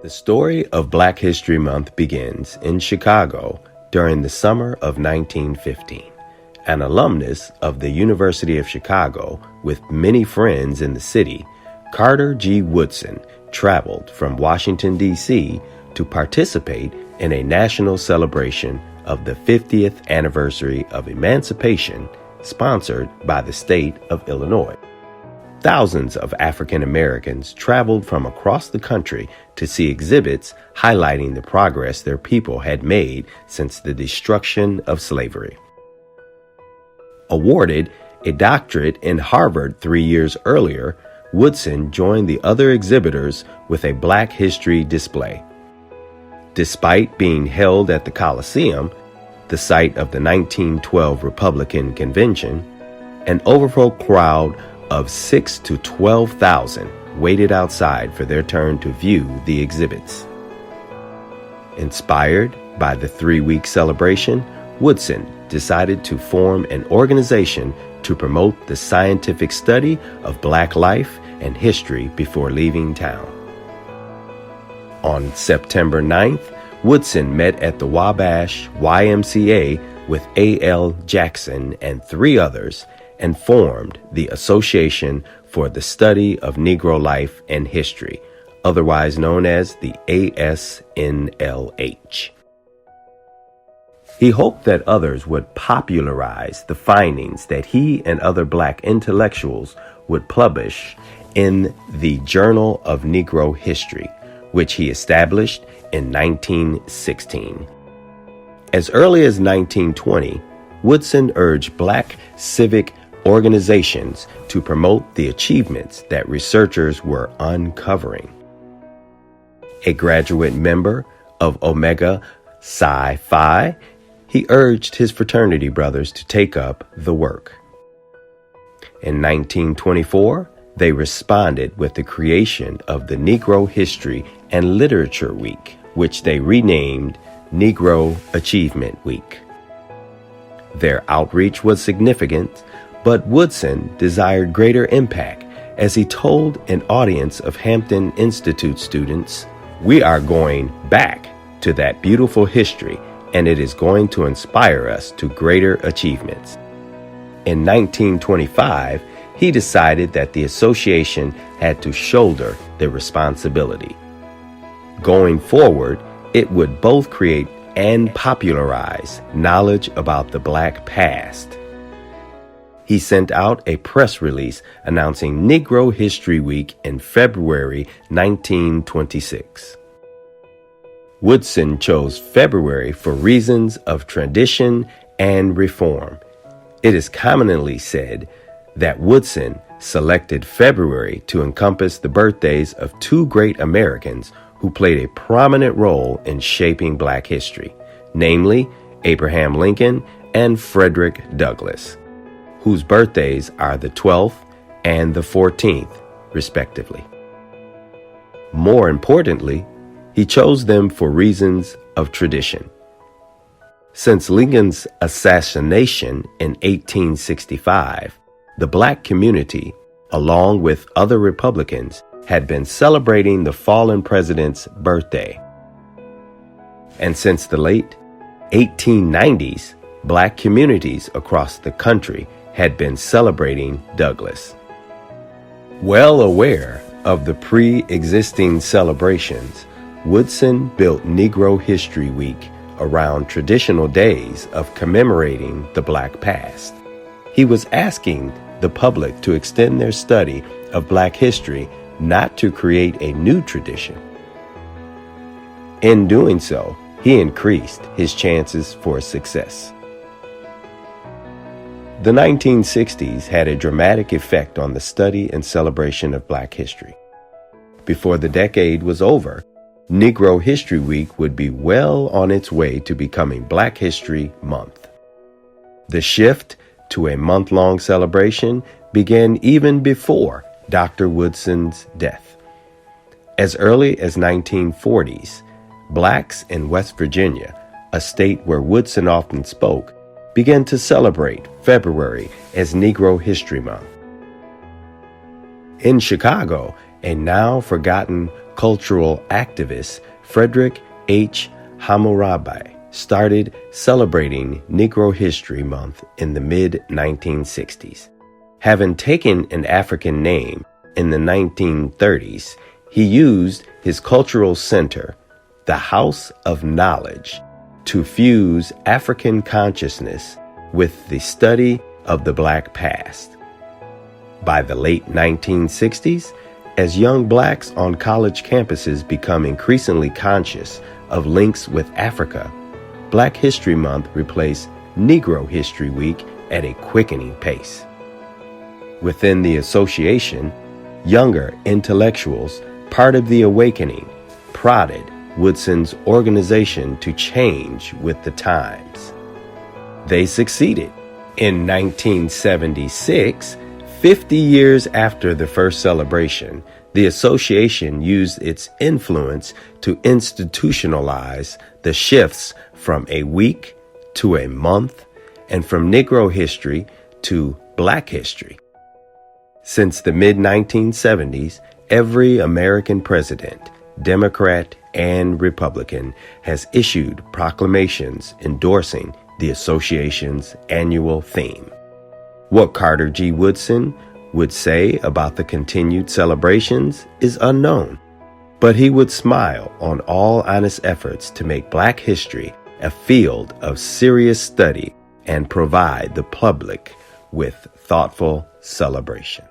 The story of Black History Month begins in Chicago during the summer of 1915. An alumnus of the University of Chicago with many friends in the city, Carter G. Woodson traveled from Washington, D.C. to participate in a national celebration of the 50th anniversary of emancipation sponsored by the state of Illinois. Thousands of African Americans traveled from across the country to see exhibits highlighting the progress their people had made since the destruction of slavery. Awarded a doctorate in Harvard 3 years earlier, Woodson joined the other exhibitors with a Black history display. Despite being held at the Coliseum, the site of the 1912 Republican Convention, an overflow crowd of 6,000 to 12,000 waited outside for their turn to view the exhibits. Inspired by the 3-week celebration, Woodson decided to form an organization to promote the scientific study of Black life and history before leaving town. On September 9th, Woodson met at the Wabash YMCA with A.L. Jackson and 3 others and formed the Association for the Study of Negro Life and History, otherwise known as the ASNLH. He hoped that others would popularize the findings that he and other Black intellectuals would publish in the Journal of Negro History, which he established in 1916. As early as 1920, Woodson urged Black civic organizations to promote the achievements that researchers were uncovering. A graduate member of Omega Psi Phi, he urged his fraternity brothers to take up the work. In 1924, they responded with the creation of the Negro History and Literature Week, which they renamed Negro Achievement Week. Their outreach was significant, but Woodson desired greater impact as he told an audience of Hampton Institute students, "We are going back to that beautiful history, and it is going to inspire us to greater achievements." In 1925, he decided that the association had to shoulder the responsibility. Going forward, it would both create and popularize knowledge about the Black past. He sent out a press release announcing Negro History Week in February 1926. Woodson chose February for reasons of tradition and reform. It is commonly said that Woodson selected February to encompass the birthdays of 2 great Americans who played a prominent role in shaping Black history, namely Abraham Lincoln and Frederick Douglass, whose birthdays are the 12th and the 14th, respectively. More importantly, he chose them for reasons of tradition. Since Lincoln's assassination in 1865, the Black community, along with other Republicans, had been celebrating the fallen president's birthday. And since the late 1890s, Black communities across the country had been celebrating Douglass. Well aware of the pre-existing celebrations, Woodson built Negro History Week around traditional days of commemorating the Black past. He was asking the public to extend their study of Black history, not to create a new tradition. In doing so, he increased his chances for success. The 1960s had a dramatic effect on the study and celebration of Black history. Before the decade was over, Negro History Week would be well on its way to becoming Black History Month. The shift to a month-long celebration began even before Dr. Woodson's death. As early as 1940s, Blacks in West Virginia, a state where Woodson often spoke, began to celebrate February as Negro History Month. In Chicago, a now forgotten cultural activist Frederick H. Hammurabi started celebrating Negro History Month in the mid-1960s. Having taken an African name in the 1930s, he used his cultural center, the House of Knowledge, to fuse African consciousness with the study of the Black past. By the late 1960s, as young blacks on college campuses become increasingly conscious of links with Africa, Black History Month replaced Negro History Week at a quickening pace. Within the association, younger intellectuals, part of the awakening, prodded Woodson's organization to change with the times. They succeeded. In 1976, 50 years after the first celebration, the association used its influence to institutionalize the shifts from a week to a month and from Negro history to Black history. Since the mid-1970s, every American president, Democrat and Republican, has issued proclamations endorsing the association's annual theme. What Carter G. Woodson would say about the continued celebrations is unknown, but he would smile on all honest efforts to make Black history a field of serious study and provide the public with thoughtful celebration.